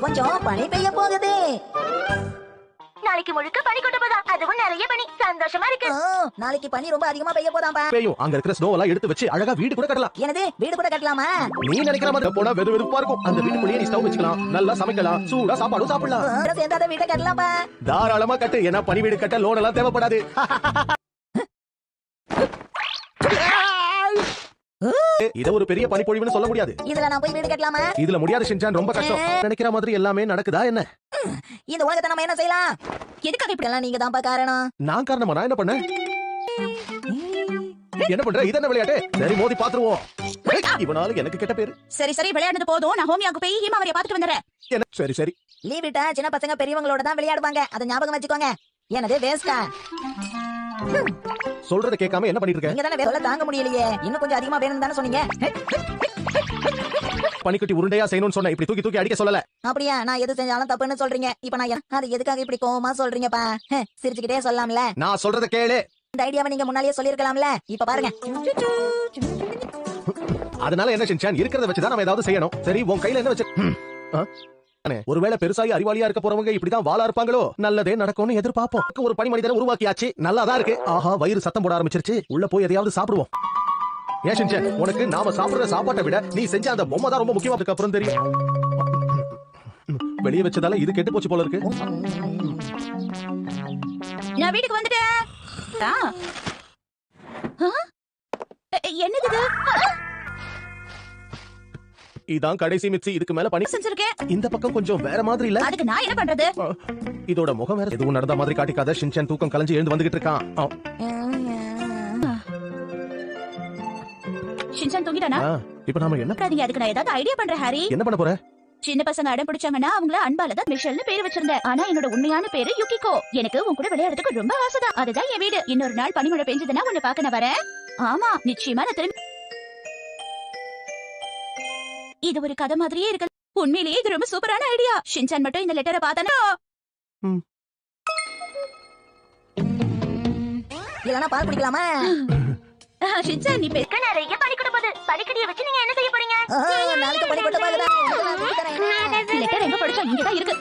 கொஞ்சம் பனி பெய்ய போகுது. நாளைக்கு முழுக்க பனி கொட்ட போதா, அதுவும் நிறைய பனி. சந்தோஷமா இருக்கு. நாளைக்கு பனி ரொம்ப அதிகமா பெய்ய போதாம்பா. பெய்யும். அங்க இருக்கிற ஸ்னோ எல்லாம் எடுத்து வச்சு அழகா வீடு கூட கட்டலாம். என்னது, வீடு கூட கட்டலாமா? நீ நினைக்கிற மாதிரி போனா வெது வெதுப்பா இருக்கும். அந்த வீட்டுக்குள்ளேயே நீ ஸ்டவ் வச்சுக்கலாம், நல்லா சமைக்கலாம், சூடா சாப்பாடும் சாப்பிடலாம். சேர்ந்தாத வீட்டை கட்டலாம்பா. தாராளமா கட்டு. ஏன்னா பனி வீடு கட்ட லோன் எல்லாம் தேவைப்படாது. இத ஒரு பெரிய பனிப்பொழிவுன்னு சொல்ல முடியாது. இதுல நான் போய் வீடு கட்டலாமா? இதுல முடியாது ஷின்சான், ரொம்ப கஷ்டம். நினைக்கிற மாதிரி எல்லாமே நடக்குதா என்ன? இந்த உலகத்தை நம்ம என்ன செய்யலாம்? எதுக்காக இப்படி எல்லாம் நீங்க தான்ப்பா காரணம். நான் காரணமா? நான் என்ன பண்ணேன்? என்ன பண்ற? இது என்ன விளையாட்டு? சரி, மோதி பாத்துருவோம். இவனால எனக்கு கெட்ட பேரு. சரி சரி, விளையாடுறது போதும். நான் ஹோமியாக்கு போய் ஹீமாவரிய பாத்துட்டு வந்துறேன். என்ன? சரி சரி. லீவ் விட்டா சின்ன பசங்க பெரியவங்களோட தான் விளையாடுவாங்க. அத ஞாபகம் வச்சுக்கோங்க. என்னது வேஸ்டா? சொல்றத கேட்காம என்ன பண்ணிட்டு இருக்க? நீங்க தானே வேலை தாங்க முடியலையே. இன்னும் கொஞ்சம் அதிகமா வேணும்னு தானே சொன்னீங்க. பனிக்குட்டி உருண்டையா செய்யணும்னு சொன்ன. இப்படி தூக்கி தூக்கி அடிக்க சொல்லல. அப்படியா? நான் எது செஞ்சாலும் தப்புன்னு சொல்றீங்க. இப்ப நான் அது எதுக்காக இப்படி கோவமா சொல்றீங்கப்பா? சிரிச்சுக்கிட்டே சொல்லலாம்ல. நான் சொல்றத கேளு. இந்த ஐடியாவை நீங்க முன்னாலேயே சொல்லிருக்கலாம்ல. இப்ப பாருங்க. அதனால என்ன ஷின்சான், இருக்கிறத வச்சுதான் நம்ம ஏதாவது செய்யணும். சரி, உன் கையில என்ன வச்சு? ஒருவேளை பெருசாகி அறிவாளியா இருக்க போறவங்க இப்படிதான் வாழா இருப்பாங்களோ? நல்லதே நடக்கும்னு எதிர்பார்ப்போம். ஒரு பனி மனிதனை உருவாக்கியாச்சு, நல்லாதான் இருக்கு. ஆஹா, வயிறு சத்தம் போட ஆரம்பிச்சிருச்சு. உள்ள போய் எதையாவது சாப்பிடுவோம். ஏன் ஷின்சான், உனக்கு நாம சாப்பிடுற சாப்பாட்டை விட நீ செஞ்ச அந்த பொம்மை தான் ரொம்ப முக்கியமா. அதுக்கு அப்புறம் தெரியும். வெளியே வச்சதால இது கெட்டு போச்சு போல இருக்கு. நான் வீட்டுக்கு வந்துட்டேன். என்னது? இதான் கடைசி மிக்ஸி. இதுக்கு மேல பனி செஞ்சிருக்கேன். இந்த பக்கம் கொஞ்சம் வேற மாதிரி இல்ல? அதுக்கு நான் என்ன பண்றது? இதோட முகம் வேற. எதுவும் நடந்த மாதிரி காட்டிக்காத. ஷின்சான் தூக்கம் கலைஞ்சு எழுந்து வந்துகிட்டு இருக்கான். ஷின்சான் தூங்கிட்டானா? இப்போ நாம என்ன? அதுக்கு நான் ஏதாவது ஐடியா பண்றேன் ஹாரி. என்ன பண்ண போற? சின்ன பசங்க அடம் பிடிச்சாங்கன்னா அவங்கள அன்பால தான் மிஷல்னு பேர் வச்சிருந்தேன். ஆனா என்னோட உண்மையான பேரு யுகிகோ. எனக்கு உன் கூட விளையாடுறதுக்கு ரொம்ப ஆசைதான். அதுதான் என் வீடு. இன்னொரு நாள் பனிமழை பெஞ்சதுன்னா உன்னை பார்க்க நான் வரேன். ஆமா, நிச்சயமா நான் திரும்பி. இது ஒரு கதை மாதிரியே இருக்கு. உண்மையிலேயே இது ரொம்ப சூப்பரான ஐடியா. ஷின்சான் மட்டும் இந்த லெட்டரை பார்த்தானா? இல்லனா பால் குடிக்கலாமா? ஷின்சான், நீ பெருக்க நிறைய பனி கொட்ட போகுது. பனிக்கடியை வச்சு நீங்க என்ன செய்ய போறீங்க? நாளைக்கு பனி கொட்ட போகுதா? லெட்டர் எங்க படிச்சோம்? இங்கதான் இருக்கு.